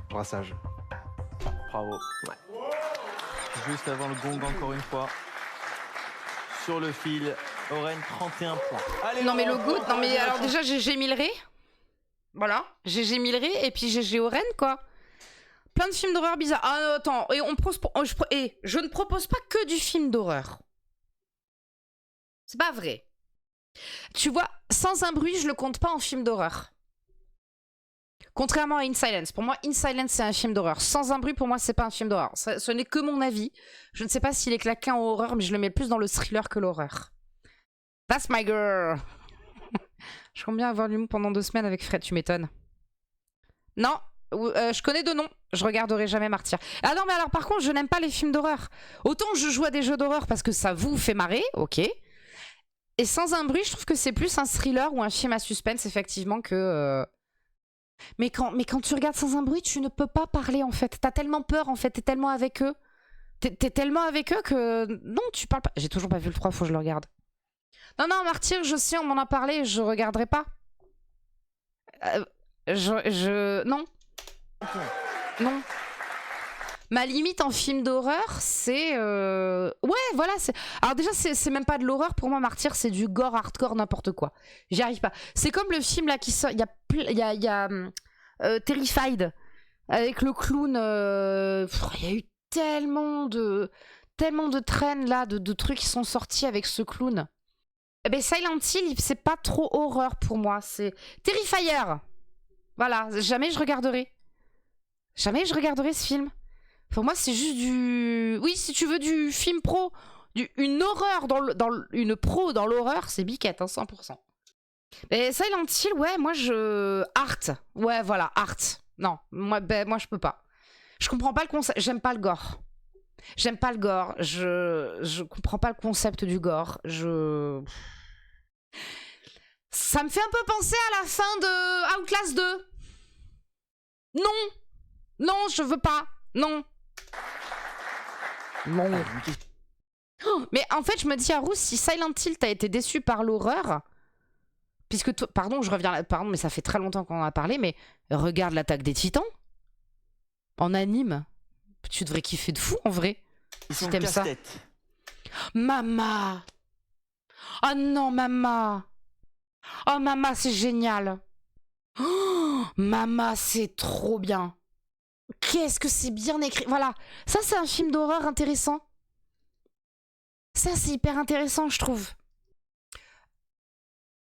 Brassage. Bravo. Juste avant le gong, encore une fois. Sur le fil, Oren, 31 points. Allez, Non mais le Laurent, goût, non mais alors attention. déjà GG Milré. Voilà, GG Milré et puis GG Oren quoi. Plein de films d'horreur bizarres. Ah non, attends, et je ne propose pas que du film d'horreur. C'est pas vrai. Tu vois, Sans un bruit, je le compte pas en film d'horreur. Contrairement à In Silence. Pour moi, In Silence, c'est un film d'horreur. Sans un bruit, pour moi, c'est pas un film d'horreur. Ce n'est que mon avis. Je ne sais pas s'il est claqué en horreur, mais je le mets plus dans le thriller que l'horreur. That's my girl. Je compte bien avoir l'humour pendant 2 semaines avec Fred, tu m'étonnes. Non, je connais de nom. Je regarderai jamais Martyr. Ah non, mais alors par contre, je n'aime pas les films d'horreur. Autant je joue à des jeux d'horreur parce que ça vous fait marrer, ok. Et Sans un bruit, je trouve que c'est plus un thriller ou un film à suspense, effectivement, que... Mais quand tu regardes Sans un bruit, tu ne peux pas parler, en fait. T'as tellement peur, en fait. T'es tellement avec eux. T'es tellement avec eux que... Non, tu parles pas. J'ai toujours pas vu le 3, faut que je le regarde. Non, Martyr, je sais, on m'en a parlé, je regarderai pas. Non. Non. Ma limite en film d'horreur, c'est... Ouais, voilà. Alors déjà, c'est même pas de l'horreur. Pour moi, Martyr, c'est du gore, hardcore, n'importe quoi. J'y arrive pas. C'est comme le film là qui sort... Il y a Terrified, avec le clown. Il y a eu tellement de traînes là, de trucs qui sont sortis avec ce clown. Eh ben Silent Hill, c'est pas trop horreur pour moi. C'est Terrifier. Voilà, jamais je regarderai. Jamais je regarderai ce film. Pour moi, c'est juste du... Oui, si tu veux du film pro, une horreur une pro dans l'horreur, c'est biquette, hein, 100%. Mais Silent Hill, ouais, moi je... Art. Ouais, voilà, art. Non, moi je peux pas. Je comprends pas le concept, j'aime pas le gore. J'aime pas le gore, je comprends pas le concept du gore, Ça me fait un peu penser à la fin de Outlast 2. Non, je veux pas. Non. Oh, mais en fait, je me dis à Rousse, si Silent Hill t'as été déçu par l'horreur, puisque toi, pardon, je reviens là, pardon, mais ça fait très longtemps qu'on en a parlé, mais regarde l'Attaque des Titans en anime. Tu devrais kiffer de fou en vrai. Ils Si sont t'aimes ça. casse-tête. Mama. Oh non, Mama. Oh, Mama, c'est génial. Oh, Mama, c'est trop bien. Qu'est-ce que c'est bien écrit. Voilà. Ça, c'est un film d'horreur intéressant. Ça, c'est hyper intéressant, je trouve.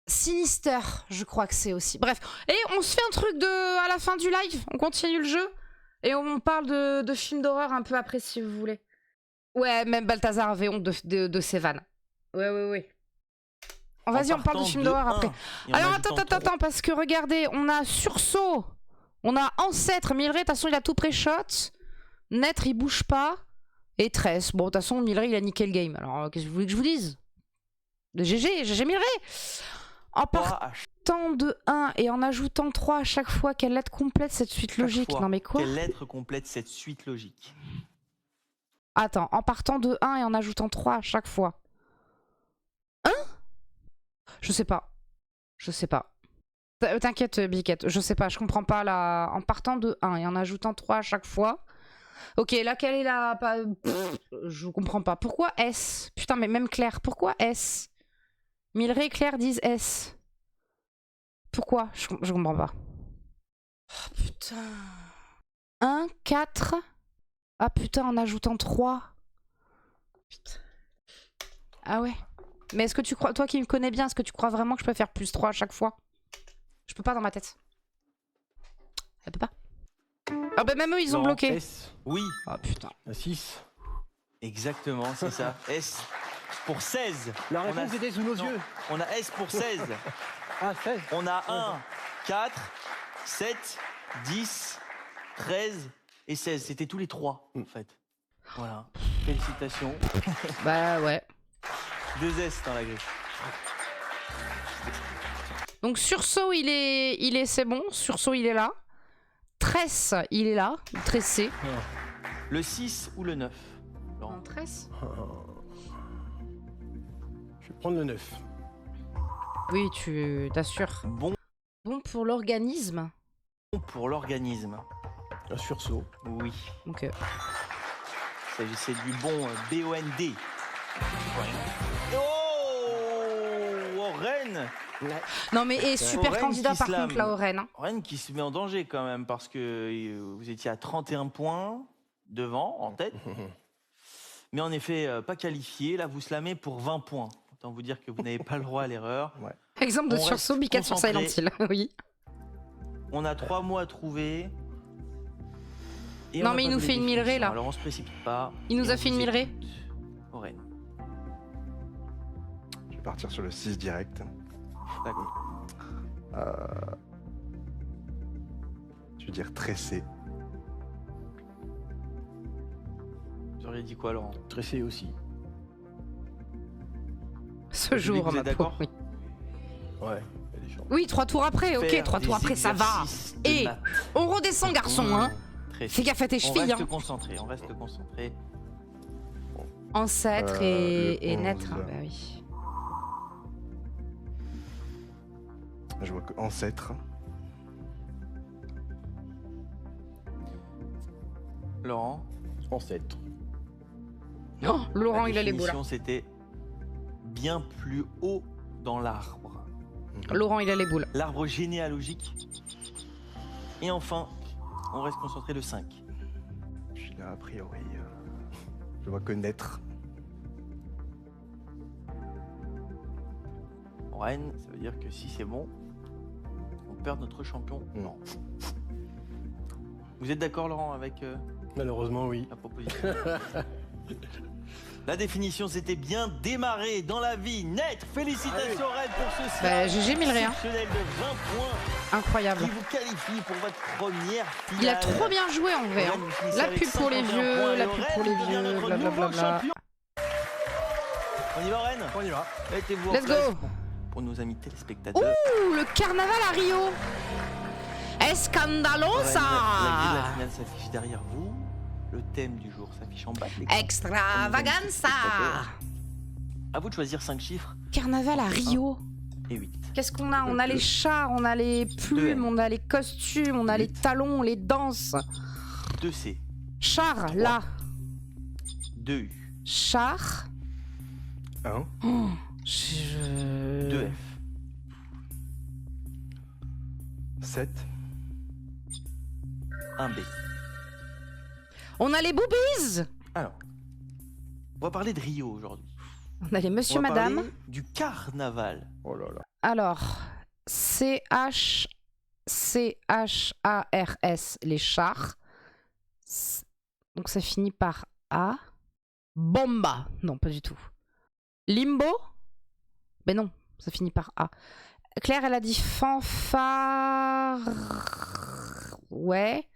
Sinister, je crois que c'est aussi. Bref. Et on se fait un truc à la fin du live. On continue le jeu. Et on parle de films d'horreur un peu après, si vous voulez. Ouais, même Balthazar avait honte de ses vannes. Ouais. Vas-y, on parle de films d'horreur après. Alors, attends, parce que regardez, on a Sursaut, on a Ancêtre, Milray, de toute façon, il a tout pré-shot. Naître, il bouge pas. Et Tress. Bon, de toute façon, Milray, il a niqué le game. Alors, qu'est-ce que vous voulez que je vous dise? GG Milray. En partant de 1 et en ajoutant 3 à chaque fois, quelle lettre complète cette suite logique? Non, mais quoi? Quelle lettre complète cette suite logique? Attends, en partant de 1 et en ajoutant 3 à chaque fois. Je sais pas. T'inquiète, Biquette, je sais pas, je comprends pas la... En partant de 1 et en ajoutant 3 à chaque fois. Ok, là, quelle est la... Je comprends pas. Pourquoi S? Putain, mais même Claire, pourquoi S? Milray et Claire disent S. Pourquoi? Je comprends pas. Oh, putain. 1, 4... Ah putain, en ajoutant 3. Putain. Ah ouais. Mais est-ce que tu crois, toi qui me connais bien, est-ce que tu crois vraiment que je peux faire plus 3 à chaque fois? Je peux pas dans ma tête. Elle peut pas. Ah bah même eux ils ont bloqué. S. Oui. Ah putain. 6. Exactement, c'est ça. S pour 16. La On réponse a- était sous nos Non, yeux. On a S pour 16. Ah, 16. On a 1, 4, 7, 10, 13 et 16. C'était tous les 3 en fait. Voilà. Félicitations. Bah ouais. 2 S dans la grille. Donc Sursaut c'est bon. Sursaut il est là. Tresse il est là. Tressé. Le 6 ou le 9 Laurent. En tresse. Je vais prendre le 9. Oui, tu t'assures. Bon Bon pour l'organisme. pour l'organisme. Un sursaut. Oui. Donc Il s'agissait du bon BOND. Oh Rennes. non mais et super Oren candidat qui par slame. contre là au Rennes. Hein. Rennes qui se met en danger quand même parce que vous étiez à 31 points devant, en tête. Mais en effet, pas qualifié. Là, vous slamez pour 20 points. Autant vous dire que vous n'avez pas le droit à l'erreur. Exemple de On Sursaut, reste Biquette sur Silent concentré. Hill. Oui. On a 3 mots à trouver. Et Non, on a mais il pas nous vu fait les une Milray, définitions. là. Alors on se précipite pas. Il nous Et a on fait une vous Milray. écoute. Oren. Je vais partir sur le 6 direct. D'accord. Je veux dire tressé. Vous auriez dit quoi, Laurent? Tressé aussi. Ce Public, jour, vous ma êtes d'accord? pauvre, oui. Ouais, il y a des chances. Oui, 3 tours après, ok, Faire 3 tours des après, ça va. exercices de Et maths. on redescend, garçon, hein. Très Fais gaffe à tes On chevilles, reste hein. concentré, on reste concentré. Ancêtre le et 11. naître, hein, bah oui. Je vois que ancêtre. Laurent. Ancêtre. Oh, Laurent, La il a les boules. définition, c'était bien plus haut dans l'arbre. Laurent, il a les boules. L'arbre généalogique. Et enfin, on reste concentré le 5. Je suis là a priori. Je vois que naître. Rennes, ça veut dire que si c'est bon, on perd notre champion. Non. Vous êtes d'accord, Laurent, avec Malheureusement, oui. la proposition? La définition, c'était bien démarrer dans la vie nette. Félicitations, Rennes, pour ce Bah, slam GG Milray, hein. exceptionnel de 20 points Incroyable. qui vous qualifie pour votre première finale. Il a trop bien joué en vrai. hein. Rennes, vous finissez La avec pub pour les 51 vieux, points, la et pub Rennes pour les devient vieux, notre nouveau blablabla. champion. On y va, Rennes? On y va. Mettez-vous en Let's place go. pour nos amis téléspectateurs. Ouh, le carnaval à Rio. La Escandalosa. grille de la finale s'affiche derrière vous. Le thème du jour s'affiche en bas. de l'écran. Extravaganza. À vous de choisir 5 chiffres Carnaval à Rio. et 8. Qu'est-ce qu'on a? On a les chars, on a les plumes, on a les costumes, on a les talons, les danses. 2C, Chars, là. 2 U. Char. 1. Oh, 2 F. 7. 1 B. On a les boobies. Alors, on va parler de Rio aujourd'hui. On a les monsieur, On va madame. parler du carnaval. Oh là là. Alors, C-H-A-R-S, les chars. Donc ça finit par A. Bomba. Non, pas du tout. Limbo. Ben non, ça finit par A. Claire, elle a dit fanfare. Ouais.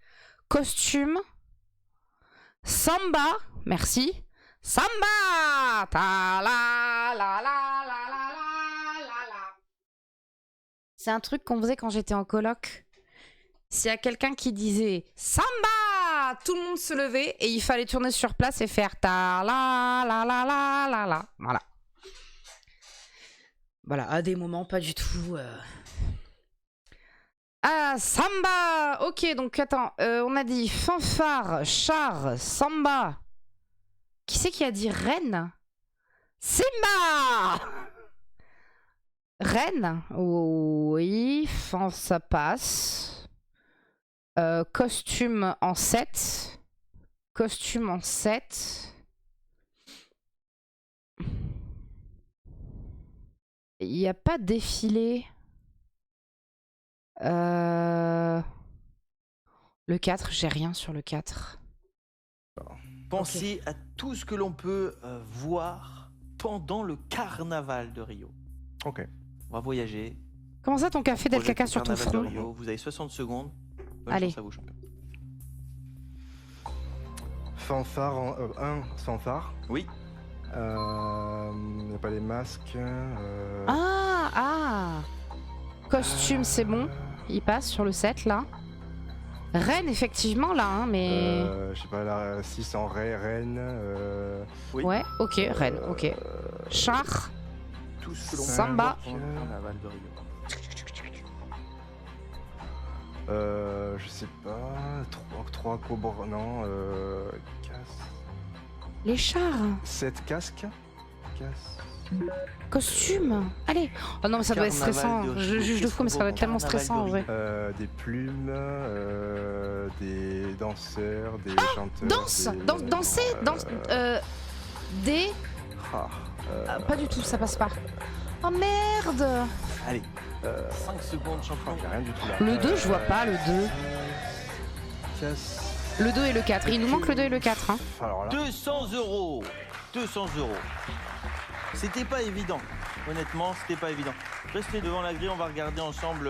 Costume. Samba. Merci. Samba. Ta la la la la la la la. C'est un truc qu'on faisait quand j'étais en coloc. S'il y a quelqu'un qui disait Samba, tout le monde se levait et il fallait tourner sur place et faire ta la la la la la la. Voilà. Voilà, à des moments pas du tout. Ah, Samba. Ok, donc attends, on a dit fanfare, char, Samba. Qui c'est qui a dit reine? Simba. Reine, oui, ça passe. Costume en 7. Costume en 7. Il n'y a pas de défilé. Le 4, j'ai rien sur le 4. Pensez à tout ce que l'on peut voir pendant le carnaval de Rio. Ok. On va voyager. Comment ça ton café d'El Projet Caca du sur ton carnaval de front? Rio. Vous avez 60 secondes. Bonne Allez. chance à vous, champion. Fanfare en 1. Fanfare. Oui. Il n'y a pas les masques. Ah. Costume, c'est bon. Il passe sur le 7 là. Reine, effectivement, là, hein, mais. Je sais pas, la 6 en reine. Oui. Ouais, ok, reine, ok. Char. Tout ce que l'on Samba. peut voir pendant le carnaval de Rio. Je sais pas. 3 cobras. Non. Les chars. 7 casques. Casque. Costume. Allez. Oh non, mais ça doit être Carnaval stressant. de Rio. Je juge de fou, mais ça doit être tellement Carnaval de stressant en vrai. Des plumes. Des danseurs. Des chanteurs. Danse. Danser. Des. Pas du tout, ça passe pas. Oh merde. Allez. 5 secondes, champion. Il n'y a rien du tout là. Le 2, je vois pas le 2. Casse. Le 2 et le 4. Il nous manque le 2 et le 4. Hein. Alors là. 200 euros. 200 euros. C'était pas évident. Honnêtement, c'était pas évident. Restez devant la grille, on va regarder ensemble.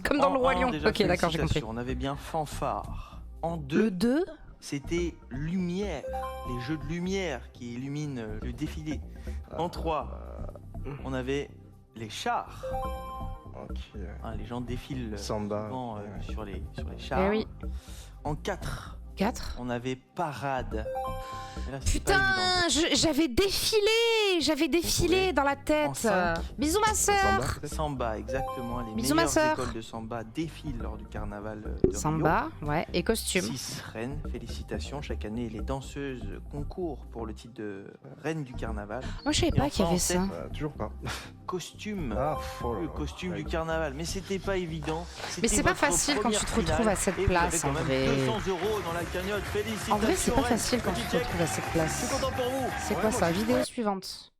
Comme dans le Roi Lion. Déjà, Ok, d'accord, j'ai compris. félicitations, on avait bien fanfare. En Le 2, 2. c'était lumière. Les jeux de lumière qui illuminent le défilé. En 3, on avait les chars. Ok. Hein, les gens défilent Samba. souvent, sur les chars. Eh oui. En 4, 4. on avait parade. Et là, c'est pas Putain, évident. j'avais défilé dans la En tête. 5. Bisous ma sœur. Samba, exactement. Les Bisous, ma meilleures sœur. écoles de samba défilent lors du carnaval de Samba, ouais, et costume. 6 reines, félicitations. Chaque année, les danseuses concourent pour le titre de reine du carnaval. Moi je savais Et pas enfin, qu'il y avait en ça. Toujours pas. Costume. Ah, oh là Le là. costume Ouais. du carnaval, mais c'était pas évident. Mais C'était c'est pas votre facile quand tu te première retrouves finale, à cette et vous avez place, quand en même vrai. 200 euros dans la cagnotte, félicitations. En vrai, c'est pas Reine. facile quand tu Petit te check. retrouves à cette Je suis place. content pour vous. C'est quoi ça? Vidéo suivante.